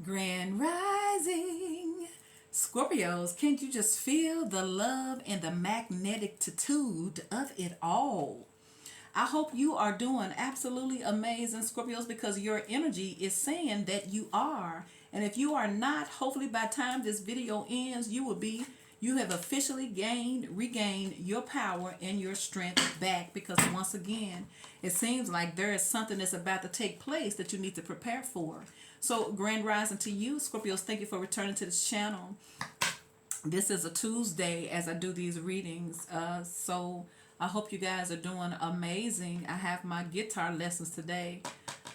Grand Rising. Scorpios, can't you just feel the love and the magneticitude of it all? I hope you are doing absolutely amazing, Scorpios, because your energy is saying that you are. And if you are not, hopefully by the time this video ends, you have officially regained your power and your strength back, because once again, it seems like there is something that's about to take place that you need to prepare for. So, Grand Rising to you, Scorpios, thank you for returning to this channel. This is a Tuesday as I do these readings. So I hope you guys are doing amazing. I have my guitar lessons today.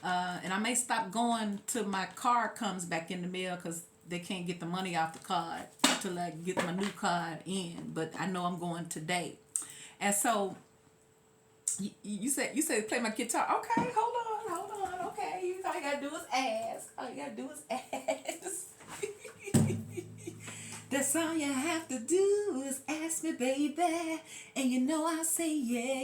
And I may stop going till my card comes back in the mail, because they can't get the money off the card till I get my new card in. But I know I'm going today. And so you said play my guitar. Okay, hold on. Okay, all you gotta do is ask. That's all you have to do is ask me, baby. And you know I'll say yeah.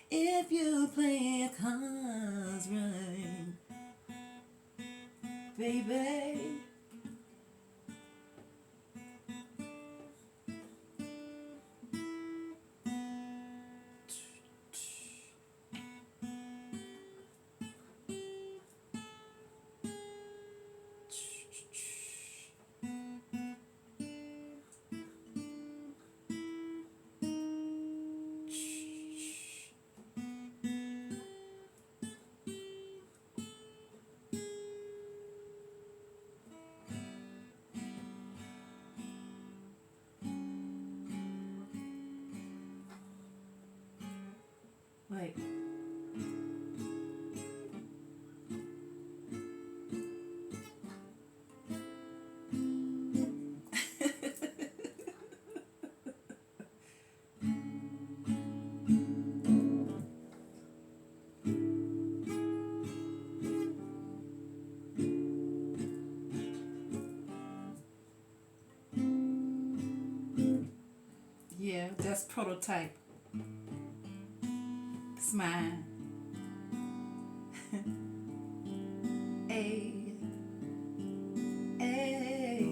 If you play it cards right, baby. Wait. Yeah, that's prototype. It's mine. Hey, hey.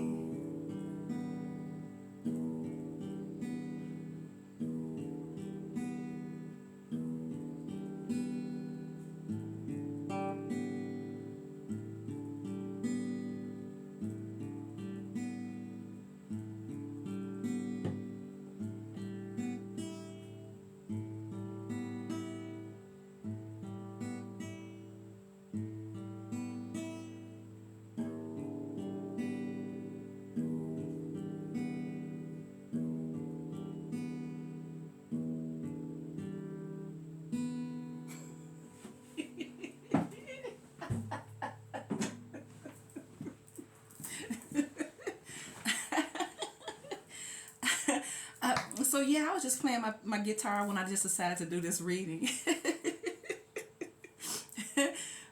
So yeah, I was just playing my guitar when I just decided to do this reading.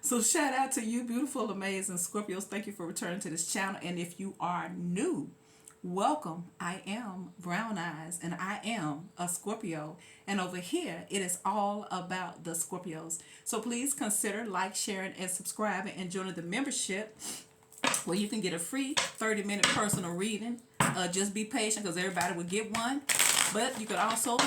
So shout out to you, beautiful, amazing Scorpios. Thank you for returning to this channel. And if you are new, welcome. I am Brown Eyes, and I am a Scorpio. And over here, it is all about the Scorpios. So please consider like, sharing, and subscribing, and joining the membership, where you can get a free 30-minute personal reading. Just be patient, because everybody will get one. But you could also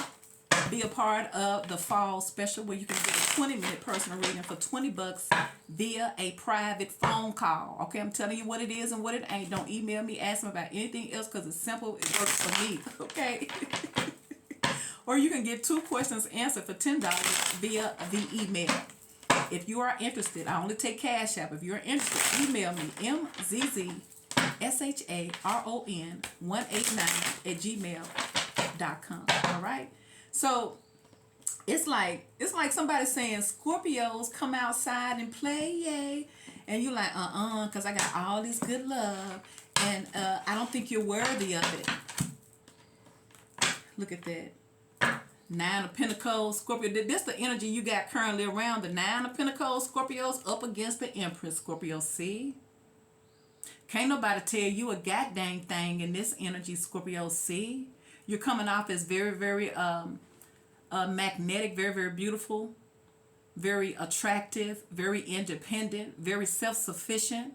be a part of the fall special, where you can get a 20-minute personal reading for $20 via a private phone call. Okay, I'm telling you what it is and what it ain't. Don't email me, ask me about anything else, because it's simple. It works for me. Okay. Or you can get 2 questions answered for $10 via the email. If you are interested, I only take Cash App. If you're interested, email me mzzsharon189@gmail.com. All right. So it's like somebody saying, Scorpios, come outside and play, yay. And you're like, because I got all this good love, and I don't think you're worthy of it. Look at that. 9 of Pentacles, Scorpio. This the energy you got currently around. The 9 of Pentacles, Scorpios, up against the Empress, Scorpio. See? Can't nobody tell you a goddamn thing in this energy, Scorpio. See? You're coming off as very, very magnetic, very, very beautiful, very attractive, very independent, very self-sufficient.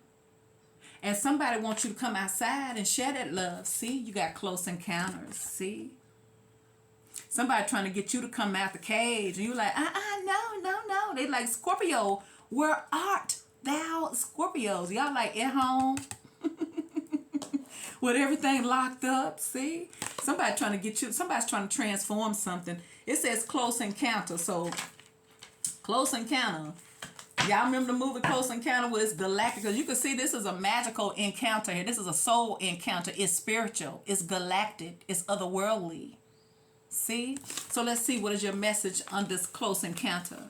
And somebody wants you to come outside and share that love. See, you got close encounters. See? Somebody trying to get you to come out the cage. And you're like, no. They like, Scorpio, where art thou, Scorpios? Y'all like at home with everything locked up. See? Somebody trying to get you, somebody's trying to transform something. It says close encounter. So, close encounter. Y'all remember the movie Close Encounter where it's galactic? Because you can see this is a magical encounter here. This is a soul encounter. It's spiritual. It's galactic. It's otherworldly. See? So let's see what is your message on this close encounter.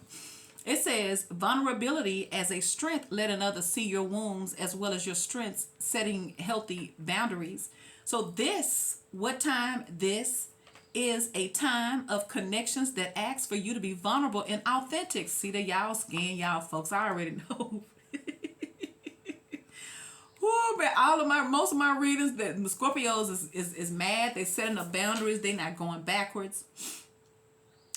It says, vulnerability as a strength, letting others see your wounds as well as your strengths, setting healthy boundaries. So this, what time this is a time of connections that asks for you to be vulnerable and authentic. See that y'all skin, y'all folks. I already know. Ooh, but most of my readers, that the Scorpios is mad. They're setting up boundaries. They're not going backwards.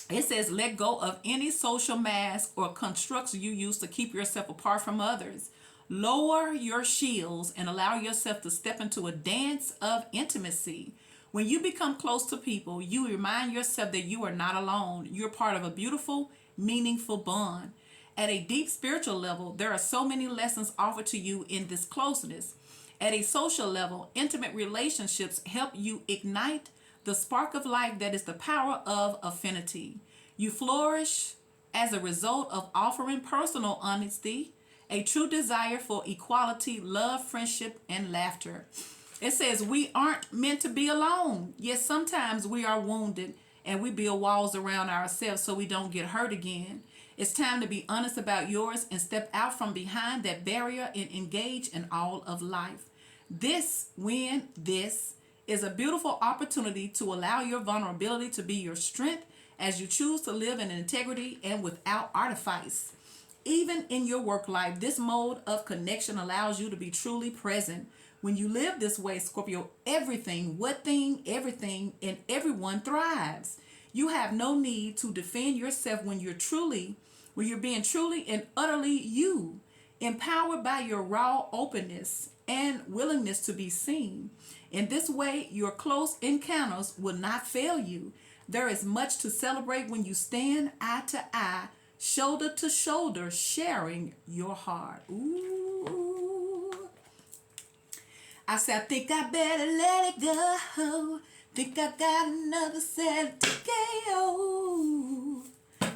It says, let go of any social mask or constructs you use to keep yourself apart from others. Lower your shields and allow yourself to step into a dance of intimacy. When you become close to people, you remind yourself that you are not alone. You're part of a beautiful, meaningful bond. At a deep spiritual level, there are so many lessons offered to you in this closeness. At a social level, intimate relationships help you ignite the spark of life that is the power of affinity. You flourish as a result of offering personal honesty, a true desire for equality, love, friendship, and laughter. It says we aren't meant to be alone. Yes, sometimes we are wounded and we build walls around ourselves so we don't get hurt again. It's time to be honest about yours and step out from behind that barrier and engage in all of life. This is a beautiful opportunity to allow your vulnerability to be your strength as you choose to live in integrity and without artifice. Even in your work life, this mode of connection allows you to be truly present. When you live this way, Scorpio, everything, and everyone thrives. You have no need to defend yourself when you're being truly and utterly you, empowered by your raw openness and willingness to be seen. In this way, your close encounters will not fail you. There is much to celebrate when you stand eye to eye, shoulder to shoulder, sharing your heart. Ooh. I said, I think I better let it go. Think I got another set to go.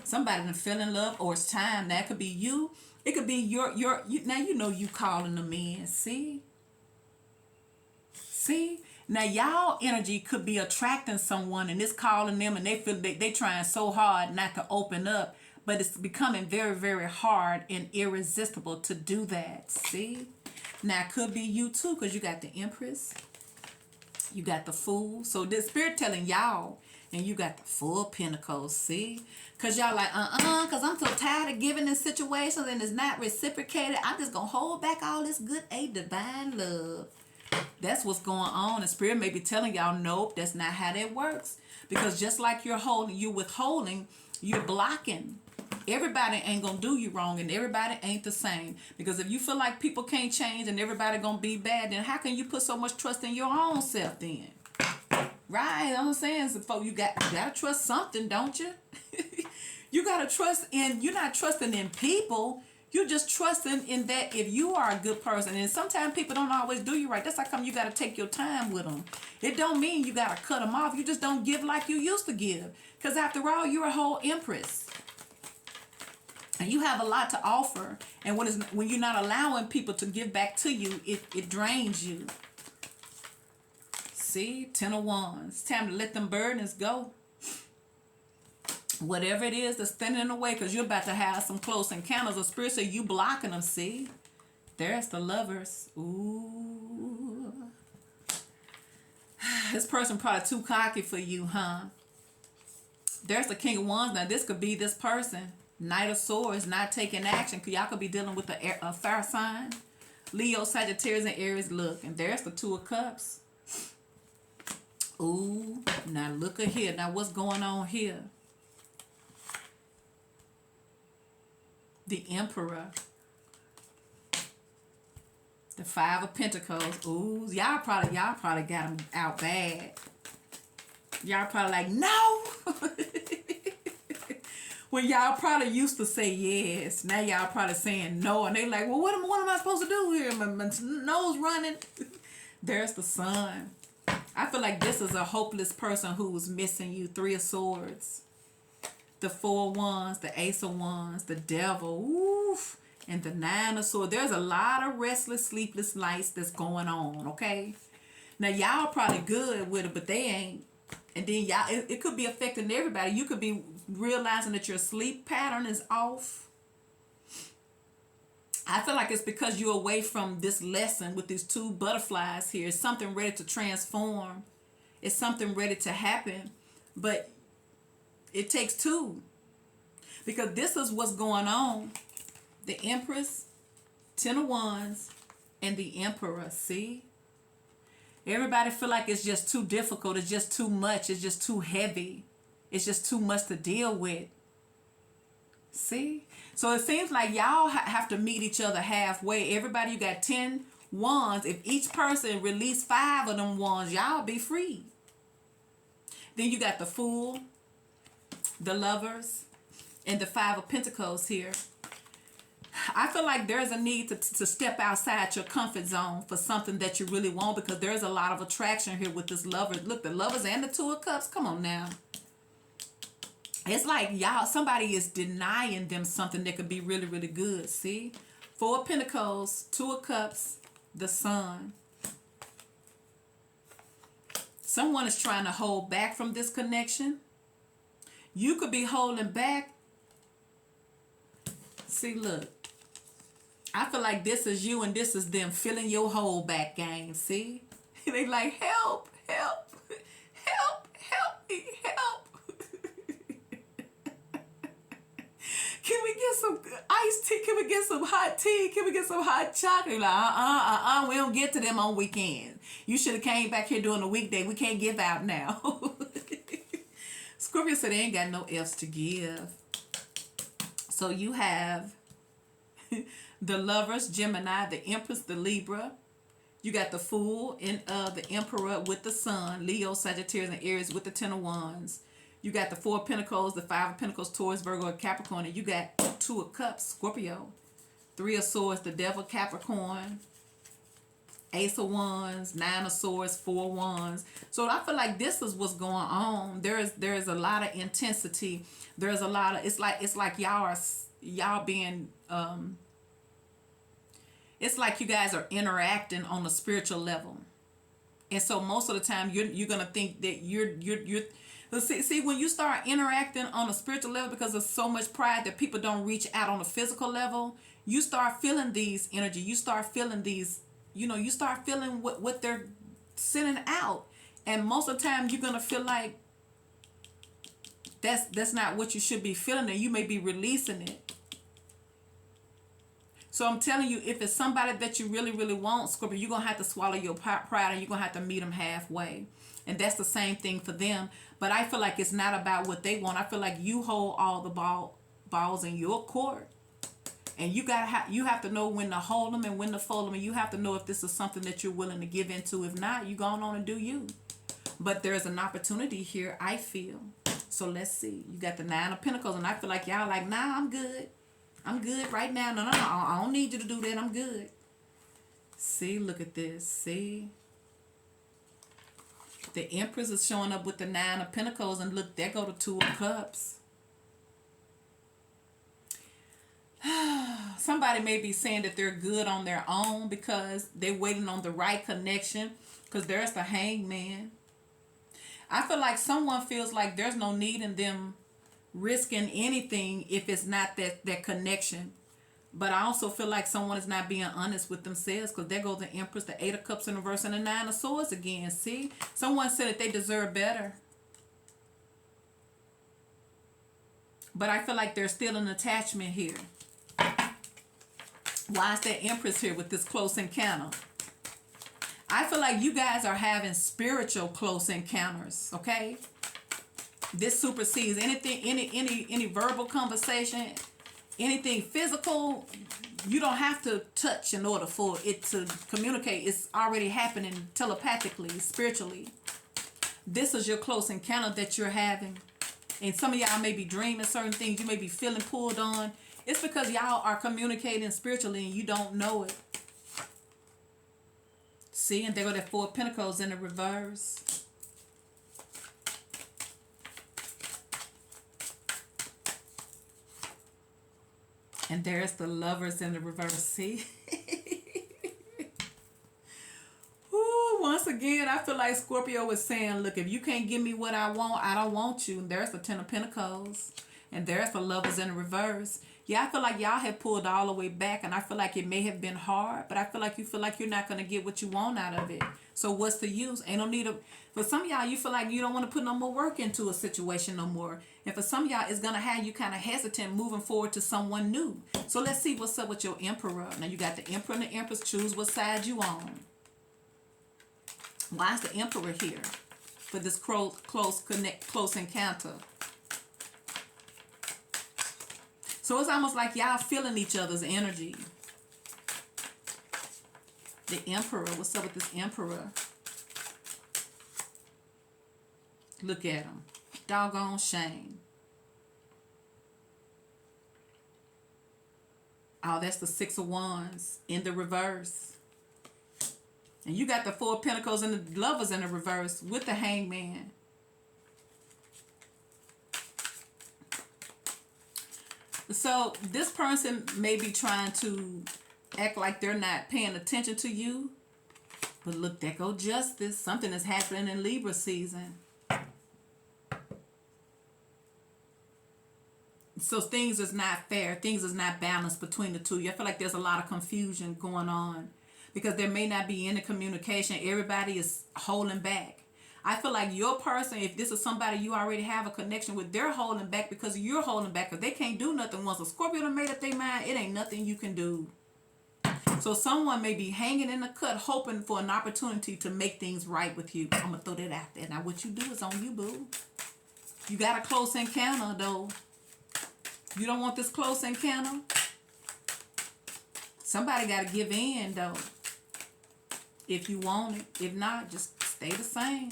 Somebody done fell in love, or it's time. That could be you. It could be your now you know you calling them in. See? Now y'all energy could be attracting someone and it's calling them and they feel they trying so hard not to open up, but it's becoming very, very hard and irresistible to do that. See? Now it could be you too, because you got the Empress, you got the Fool. So this Spirit telling y'all, and you got the Full Pentacles. See? Because y'all like, because I'm so tired of giving in situations and it's not reciprocated. I'm just going to hold back all this good, divine love. That's what's going on. And Spirit may be telling y'all, nope, that's not how that works. Because just like you're withholding, you're blocking. Everybody ain't going to do you wrong and everybody ain't the same. Because if you feel like people can't change and everybody going to be bad, then how can you put so much trust in your own self then? Right? I'm saying, so you got to trust something, don't you? You got to trust in, you're not trusting in people. You're just trusting in that if you are a good person. And sometimes people don't always do you right. That's how come you got to take your time with them. It don't mean you got to cut them off. You just don't give like you used to give. Because after all, you're a whole Empress. And you have a lot to offer. And when you're not allowing people to give back to you, it drains you. See? 10 of Wands. It's time to let them burdens go. Whatever it is that's standing in the way, because you're about to have some close encounters of Spirit, so you blocking them. See? There's the Lovers. Ooh. This person probably too cocky for you, huh? There's the King of Wands. Now, this could be this person. Knight of Swords, not taking action. Y'all could be dealing with a fire sign. Leo, Sagittarius, and Aries. Look, and there's the Two of Cups. Ooh. Now, look at here. Now, what's going on here? the Emperor, the Five of Pentacles. Ooh, y'all probably got them out bad. Y'all probably like, no. When y'all probably used to say yes, now y'all probably saying no, and they like, well, what am I supposed to do here? My nose running. There's the Sun. I feel like this is a hopeless person who was missing you. Three of Swords, the Four of Wands, the Ace of Wands, the Devil, oof, and the Nine of Swords. There's a lot of restless, sleepless nights that's going on, okay? Now, y'all probably good with it, but they ain't. And then y'all, it could be affecting everybody. You could be realizing that your sleep pattern is off. I feel like it's because you're away from this lesson with these two butterflies here. It's something ready to transform. It's something ready to happen. But it takes two. Because this is what's going on. The Empress, Ten of Wands, and the Emperor. See? Everybody feel like it's just too difficult. It's just too much. It's just too heavy. It's just too much to deal with. See? So it seems like y'all have to meet each other halfway. Everybody, you got 10 wands. If each person release 5 of them wands, y'all be free. Then you got the Fool, the Lovers, and the Five of Pentacles here. I feel like there's a need to step outside your comfort zone for something that you really want, because there's a lot of attraction here with this Lovers. Look, the Lovers and the Two of Cups. Come on now. It's like y'all, somebody is denying them something that could be really, really good. See? Four of Pentacles, Two of Cups, the Sun. Someone is trying to hold back from this connection. You could be holding back. See, look. I feel like this is you and this is them filling your hold back game. See? They like, help, help, help, help me, help. Can we get some iced tea? Can we get some hot tea? Can we get some hot chocolate? Like, we don't get to them on weekends. You should have came back here during the weekday. We can't give out now. Scorpio said they ain't got no else to give. So you have the Lovers, Gemini, the Empress, the Libra. You got the Fool and the Emperor with the Sun, Leo, Sagittarius, and Aries with the Ten of Wands. You got the Four of Pentacles, the Five of Pentacles, Taurus, Virgo, and Capricorn. And you got Two of Cups, Scorpio. Three of Swords, the Devil, Capricorn. Ace of Wands, Nine of Swords, Four of Wands. So I feel like this is what's going on. There is a lot of intensity. There's a lot of, it's like y'all being it's like you guys are interacting on a spiritual level. And so most of the time you're gonna think that you're see, when you start interacting on a spiritual level, because there's so much pride that people don't reach out on a physical level, you start feeling these energy. You start feeling these, you start feeling what they're sending out. And most of the time you're going to feel like that's not what you should be feeling, and you may be releasing it. So I'm telling you, if it's somebody that you really, really want, Scorpio, you're going to have to swallow your pride and you're going to have to meet them halfway. And that's the same thing for them. But I feel like it's not about what they want. I feel like you hold all the balls in your court. And you have to know when to hold them and when to fold them. And you have to know if this is something that you're willing to give into. If not, you going on and do you. But there's an opportunity here, I feel. So let's see. You got the Nine of Pentacles. And I feel like y'all like, nah, I'm good. I'm good right now. No, I don't need you to do that. I'm good. See, look at this. See? The Empress is showing up with the Nine of Pentacles. And look, there go the Two of Cups. Somebody may be saying that they're good on their own because they're waiting on the right connection. Because there's the Hangman. I feel like someone feels like there's no need in them risking anything if it's not that connection. But I also feel like someone is not being honest with themselves, because there goes the Empress, the Eight of Cups in reverse, and the Nine of Swords again. See? Someone said that they deserve better. But I feel like there's still an attachment here. Why is that Empress here with this close encounter? I feel like you guys are having spiritual close encounters, okay? This supersedes anything, any verbal conversation, anything physical, you don't have to touch in order for it to communicate. It's already happening telepathically, spiritually. This is your close encounter that you're having. And some of y'all may be dreaming certain things. You may be feeling pulled on. It's because y'all are communicating spiritually and you don't know it. See, and there go that Four of Pentacles in the reverse. And there's the Lovers in the reverse. See? Ooh, once again, I feel like Scorpio is saying, look, if you can't give me what I want, I don't want you. And there's the Ten of Pentacles. And there's the Lovers in the reverse. Yeah, I feel like y'all have pulled all the way back. And I feel like it may have been hard. But I feel like you're not going to get what you want out of it. So what's the use? Ain't no need of... For some of y'all, you feel like you don't want to put no more work into a situation no more. And for some of y'all, it's going to have you kind of hesitant moving forward to someone new. So let's see what's up with your Emperor. Now you got the Emperor and the Empress. Choose what side you on. Why is the Emperor here for this close encounter? So it's almost like y'all feeling each other's energy. The Emperor. What's up with this Emperor? Look at him. Doggone shame. Oh, that's the Six of Wands in the reverse. And you got the Four of Pentacles and the Lovers in the reverse with the Hangman. So this person may be trying to act like they're not paying attention to you. But look, there go Justice. Something is happening in Libra season. So things is not fair. Things is not balanced between the two. I feel like there's a lot of confusion going on. Because there may not be any communication. Everybody is holding back. I feel like your person, if this is somebody you already have a connection with, they're holding back because you're holding back. Because they can't do nothing. Once a Scorpio done made up their mind, it ain't nothing you can do. So someone may be hanging in the cut, hoping for an opportunity to make things right with you. I'm going to throw that out there. Now what you do is on you, boo. You got a close encounter, though. You don't want this close encounter? Somebody got to give in, though. If you want it. If not, just stay the same.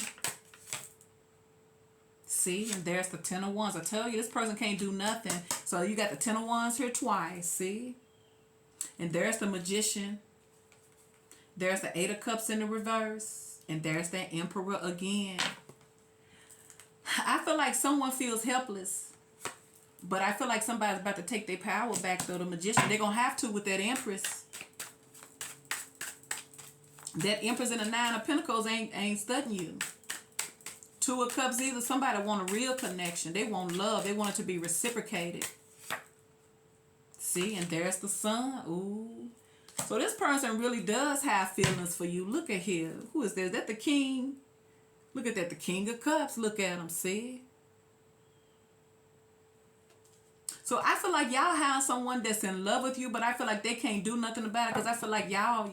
See? And there's the Ten of Wands. I tell you, this person can't do nothing. So you got the Ten of Wands here twice. See? And there's the Magician. There's the Eight of Cups in the reverse. And there's that Emperor again. I feel like someone feels helpless. But I feel like somebody's about to take their power back, though. The Magician. They're going to have to with that Empress. That Empress and the Nine of Pentacles ain't studying you. Two of Cups either. Somebody want a real connection. They want love. They want it to be reciprocated. See? And there's the Sun. Ooh. So this person really does have feelings for you. Look at here. Who is that? Is that the King? Look at that. The King of Cups. Look at him. See? So I feel like y'all have someone that's in love with you, but I feel like they can't do nothing about it because I feel like y'all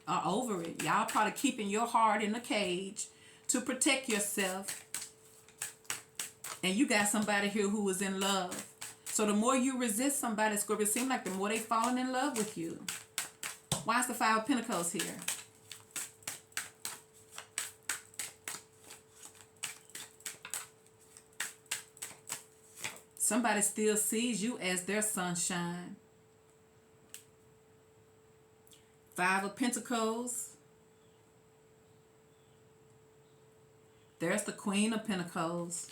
are over it. Y'all probably keeping your heart in a cage to protect yourself. And you got somebody here who is in love. So the more you resist somebody, Scorpio, it seems like the more they falling in love with you. Why is the Five of Pentacles here? Somebody still sees you as their sunshine. Five of Pentacles. There's the Queen of Pentacles.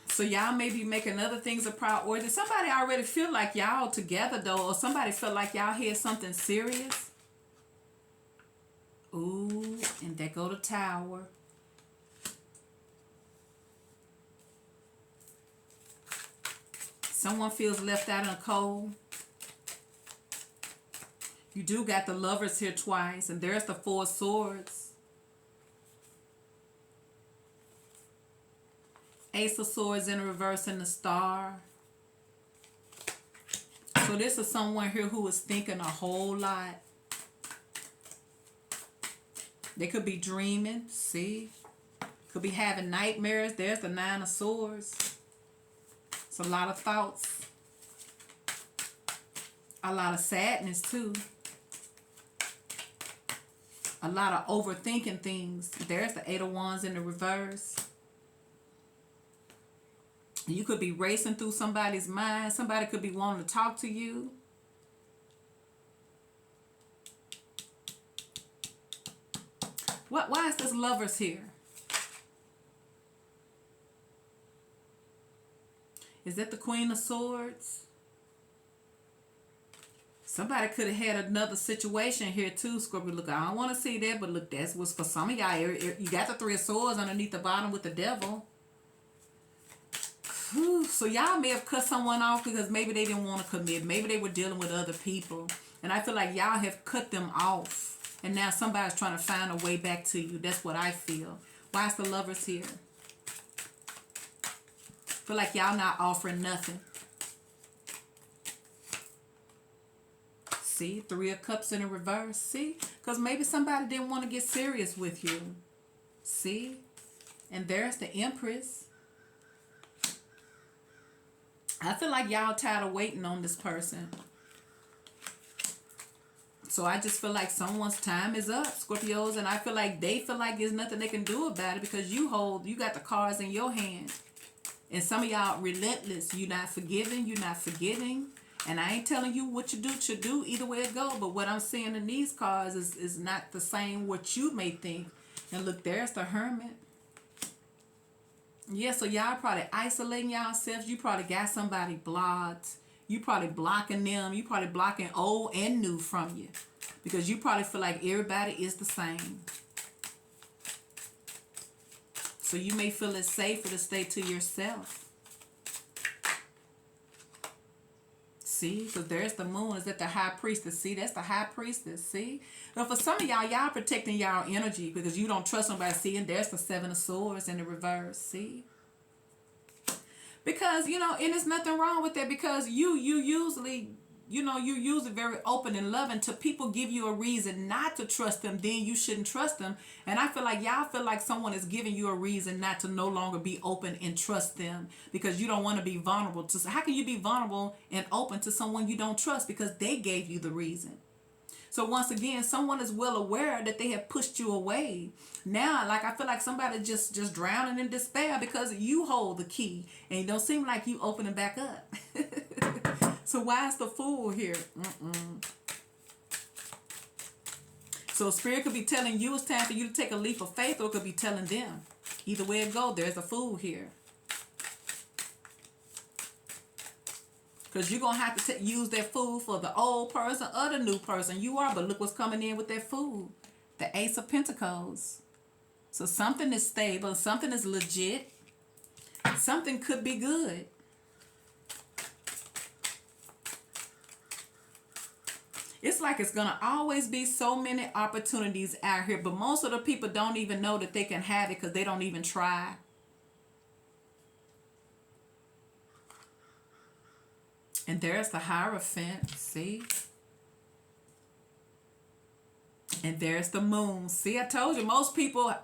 So y'all may be making other things a priority. Somebody already feel like y'all together, though. Or somebody feel like y'all had something serious. Ooh, and there go the Tower. Someone feels left out in the cold. You do got the Lovers here twice. And there's the Four of Swords. Ace of Swords in reverse and the Star. So this is someone here who is thinking a whole lot. They could be dreaming. See? Could be having nightmares. There's the Nine of Swords. It's a lot of thoughts. A lot of sadness too. A lot of overthinking things. There's the Eight of Wands in the reverse. You could be racing through somebody's mind. Somebody could be wanting to talk to you. Why is this Lovers here? Is that the Queen of Swords? Somebody could have had another situation here too, Scorpio. Look, I don't want to see that, but look, that's what's for some of y'all. You got the Three of Swords underneath the bottom with the Devil. Whew. So y'all may have cut someone off because maybe they didn't want to commit. Maybe they were dealing with other people. And I feel like y'all have cut them off. And now somebody's trying to find a way back to you. That's what I feel. Why is the Lovers here? Feel like y'all not offering nothing. See? Three of Cups in the reverse. See? Because maybe somebody didn't want to get serious with you. See? And there's the Empress. I feel like y'all tired of waiting on this person. So I just feel like someone's time is up, Scorpios, and I feel like they feel like there's nothing they can do about it because you got the cards in your hand. And some of y'all relentless. You're not forgiving, you're not forgetting. And I ain't telling you what you do should do, either way it go. But what I'm seeing in these cards is not the same what you may think. And look, there's the Hermit. Yeah, so y'all probably isolating yourselves. You probably got somebody blocked. You probably blocking them. You probably blocking old and new from you. Because you probably feel like everybody is the same. So you may feel it's safer to stay to yourself. See, so there's the Moon. Is that the High Priestess? See, that's the High Priestess. See, but for some of y'all protecting y'all energy because you don't trust nobody. See, and there's the Seven of Swords in the reverse. See, because and there's nothing wrong with that because you usually very open and loving. Till people give you a reason not to trust them, then you shouldn't trust them. And I feel like y'all feel like someone is giving you a reason not to no longer be open and trust them because you don't want to be vulnerable to. How can you be vulnerable and open to someone you don't trust because they gave you the reason? So once again, someone is well aware that they have pushed you away. Now, like I feel like somebody just drowning in despair because you hold the key and it don't seem like you opening back up. So why is the Fool here? So Spirit could be telling you it's time for you to take a leap of faith, or it could be telling them. Either way it goes, there's a Fool here. Because you're going to have to use that Fool for the old person or the new person you are. But look what's coming in with that Fool. The Ace of Pentacles. So something is stable. Something is legit. Something could be good. It's like it's going to always be so many opportunities out here. But most of the people don't even know that they can have it because they don't even try. And there's the Hierophant. See? And there's the Moon. See, I told you, most people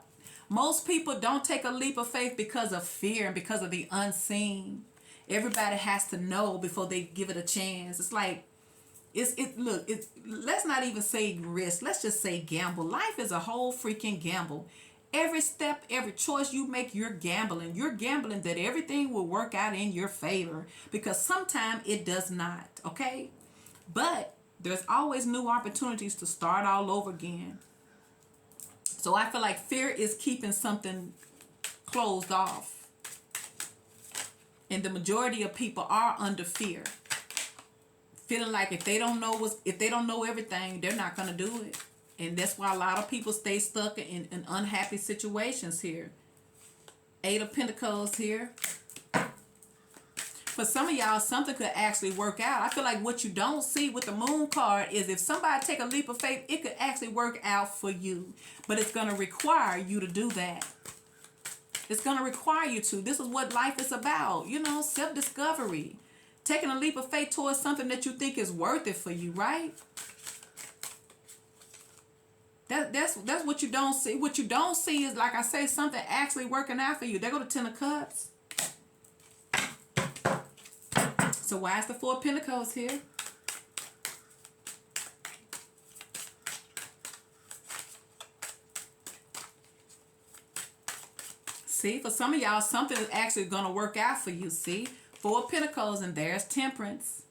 don't take a leap of faith because of fear and because of the unseen. Everybody has to know before they give it a chance. It's like, let's not even say risk. Let's just say gamble. Life is a whole freaking gamble. Every step, every choice you make, you're gambling. You're gambling that everything will work out in your favor because sometimes it does not, okay? But there's always new opportunities to start all over again. So I feel like fear is keeping something closed off. And the majority of people are under fear. Feeling like if they don't know everything, they're not going to do it. And that's why a lot of people stay stuck in unhappy situations here. Eight of Pentacles here. For some of y'all, something could actually work out. I feel like what you don't see with the Moon card is if somebody take a leap of faith, it could actually work out for you. But it's going to require you to do that. It's going to require you to. This is what life is about. Self-discovery. Taking a leap of faith towards something that you think is worth it for you, right? That's what you don't see. What you don't see is, like I say, something actually working out for you. There go the Ten of Cups. So why is the Four of Pentacles here? See, for some of y'all, something is actually going to work out for you. See, Four of Pentacles, and there's Temperance.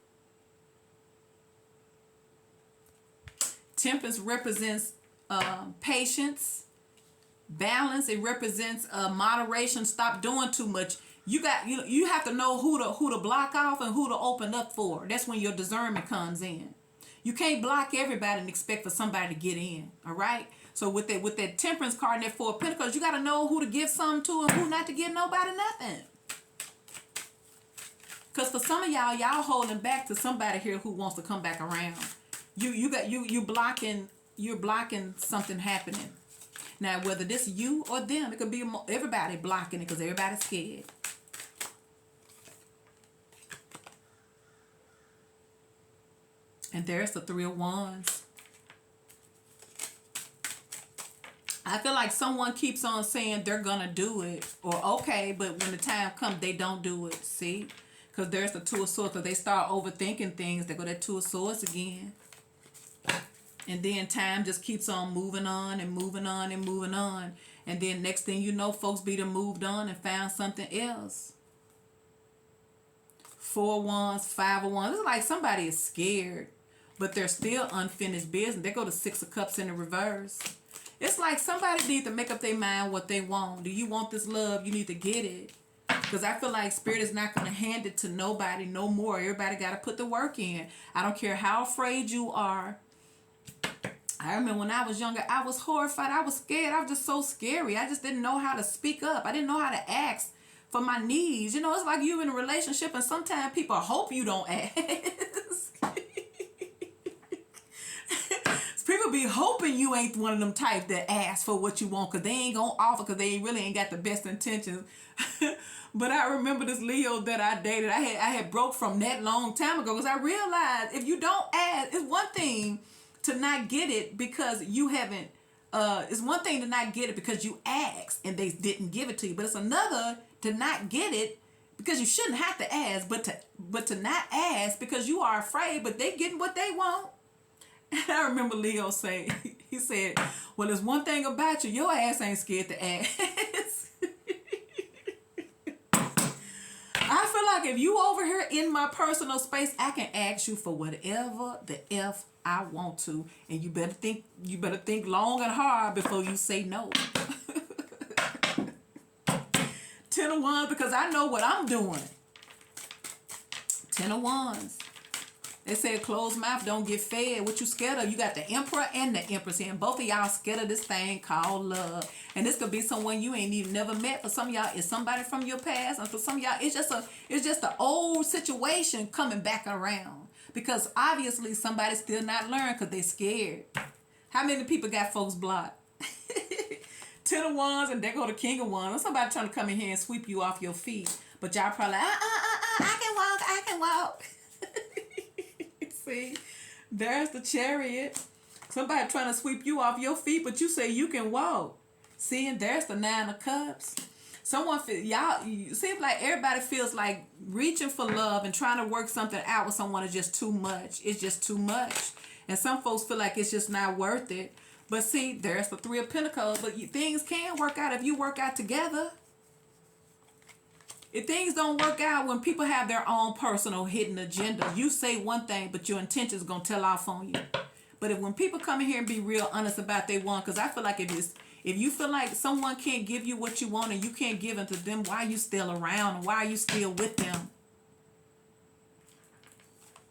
Temperance represents patience, balance. It represents moderation. Stop doing too much. You have to know who to block off and who to open up for. That's when your discernment comes in. You can't block everybody and expect for somebody to get in. All right. So with that Temperance card and that Four of Pentacles, you got to know who to give something to and who not to give nobody nothing. Because for some of y'all holding back to somebody here who wants to come back around. You're blocking something happening. Now, whether this you or them, it could be everybody blocking it because everybody's scared. And there's the Three of Wands. I feel like someone keeps on saying they're gonna do it or okay, but when the time comes, they don't do it. See, because there's the Two of Swords. Because they start overthinking things. They go that Two of Swords again. And then time just keeps on moving on and moving on and moving on. And then next thing you know, folks be done moved on and found something else. Four of Wands, Five of Wands. It's like somebody is scared, but they're still unfinished business. They go to Six of Cups in the reverse. It's like somebody needs to make up their mind what they want. Do you want this love? You need to get it. Because I feel like Spirit is not going to hand it to nobody no more. Everybody got to put the work in. I don't care how afraid you are. I remember when I was younger, I was horrified. I was scared. I was just so scary. I just didn't know how to speak up. I didn't know how to ask for my needs. You know, it's like you in a relationship and sometimes people hope you don't ask. People be hoping you ain't one of them type that ask for what you want because they ain't going to offer because they really ain't got the best intentions. But I remember this Leo that I dated. I had broke from that long time ago because I realized if you don't ask, it's one thing to not get it because you haven't, it's one thing to not get it because you asked and they didn't give it to you. But it's another to not get it because you shouldn't have to ask, but to not ask because you are afraid, but they getting what they want. And I remember Leo say, he said, well, there's one thing about you, your ass ain't scared to ask. I feel like if you over here in my personal space, I can ask you for whatever the F I want to, and you better think long and hard before you say no. Ten of Wands, because I know what I'm doing. Ten of Wands. They said closed mouth don't get fed. What you scared of? You got the Emperor and the Empress here. And both of y'all scared of this thing called love. And this could be someone you ain't even never met. For some of y'all, it's somebody from your past. And for some of y'all, it's just an old situation coming back around. Because obviously somebody's still not learned because they scared. How many people got folks blocked? Ten of Wands and there go the King of Wands. Or somebody trying to come in here and sweep you off your feet. But y'all probably like, I can walk. See, there's the Chariot. Somebody trying to sweep you off your feet, but you say you can walk. See, and there's the Nine of Cups. Y'all, seems like everybody feels like reaching for love and trying to work something out with someone is just too much. It's just too much. And some folks feel like it's just not worth it. But see, there's the Three of Pentacles. But things can work out if you work out together. If things don't work out when people have their own personal hidden agenda, you say one thing, but your intention is going to tell off on you. But when people come in here and be real honest about they want, because I feel like if you feel like someone can't give you what you want and you can't give it to them, why are you still around and why are you still with them?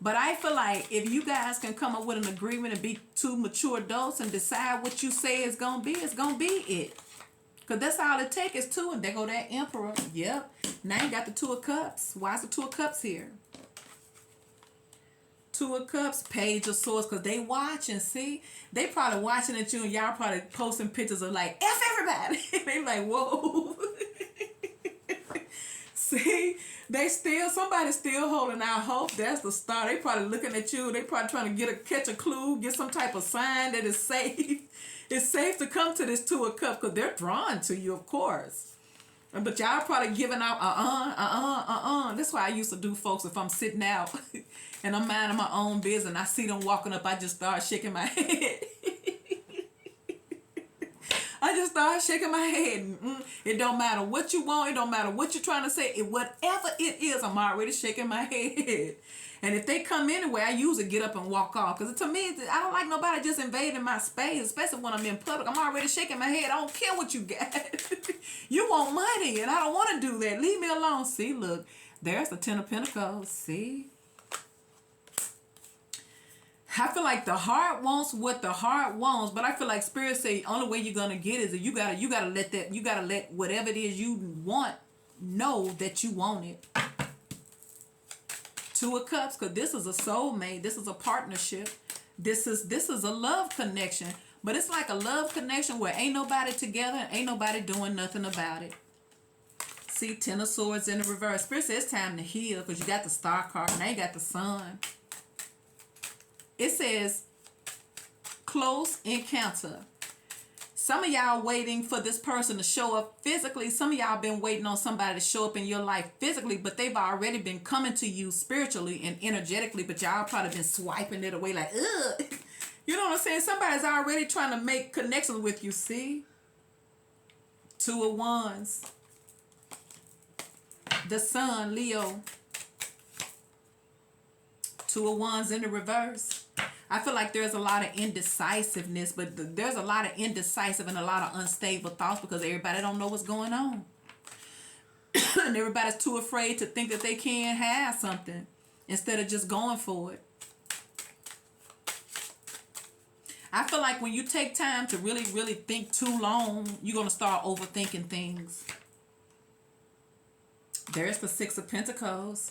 But I feel like if you guys can come up with an agreement and be two mature adults and decide what you say is going to be, it's going to be it. Because that's all it takes is two. And there go that Emperor. Yep. Now you got the Two of Cups. Why is the Two of Cups here? Two of Cups, Page of Swords. Because they watching, see? They probably watching at you and y'all probably posting pictures of like, F everybody. They like, whoa. See? Somebody's still holding out hope. That's the start. They probably looking at you. They probably trying to catch a clue, get some type of sign that is safe. It's safe to come to this Two of Cups because they're drawn to you, of course. But y'all probably giving out That's why I used to do, folks, if I'm sitting out and I'm minding my own business and I see them walking up, I just start shaking my head. I just start shaking my head. It don't matter what you want. It don't matter what you're trying to say. Whatever it is, I'm already shaking my head. And if they come anyway, I usually get up and walk off. Because to me, I don't like nobody just invading my space, especially when I'm in public. I'm already shaking my head. I don't care what you got. You want money, and I don't want to do that. Leave me alone. See, look, there's the Ten of Pentacles. See? I feel like the heart wants what the heart wants, but I feel like Spirit say only way you're gonna get is that you gotta let whatever it is you want know that you want it. Two of Cups, because this is a soulmate, this is a partnership, this is a love connection, but it's like a love connection where ain't nobody together and ain't nobody doing nothing about it. See, Ten of Swords in the reverse. Spirit says it's time to heal because you got the Star card, now you got the Sun. It says close encounter. Some of y'all waiting for this person to show up physically. Some of y'all been waiting on somebody to show up in your life physically, but they've already been coming to you spiritually and energetically, but y'all probably been swiping it away like, ugh. You know what I'm saying? Somebody's already trying to make connections with you, see? Two of Wands. The Sun, Leo. Two of Wands in the reverse. I feel like there's a lot of indecisiveness, but there's a lot of indecisive and a lot of unstable thoughts because everybody don't know what's going on. And everybody's too afraid to think that they can't have something instead of just going for it. I feel like when you take time to really, really think too long, you're going to start overthinking things. There's the Six of Pentacles.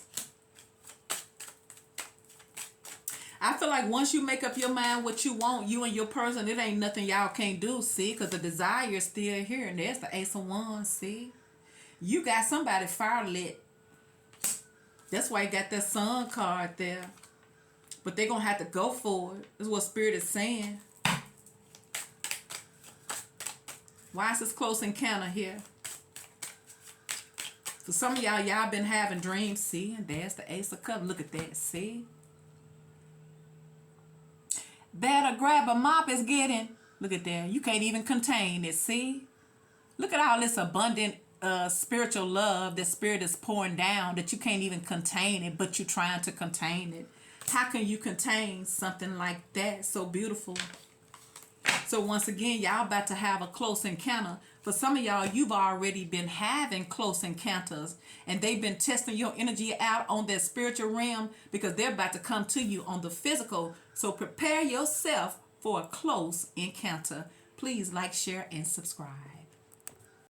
I feel like once you make up your mind what you want, you and your person, it ain't nothing y'all can't do, see? Because the desire is still here. And there's the Ace of Wands, see? You got somebody fire lit. That's why you got that Sun card there. But they're going to have to go for it. That's what Spirit is saying. Why is this close encounter here? For some of y'all been having dreams, see? And there's the Ace of Cups. Look at that, see? Better grab a mop is getting. Look at that. You can't even contain it. See? Look at all this abundant spiritual love that Spirit is pouring down that you can't even contain it, but you're trying to contain it. How can you contain something like that? So beautiful. So once again, y'all about to have a close encounter. For some of y'all, you've already been having close encounters and they've been testing your energy out on that spiritual realm because they're about to come to you on the physical. So prepare yourself for a close encounter. Please like, share, and subscribe.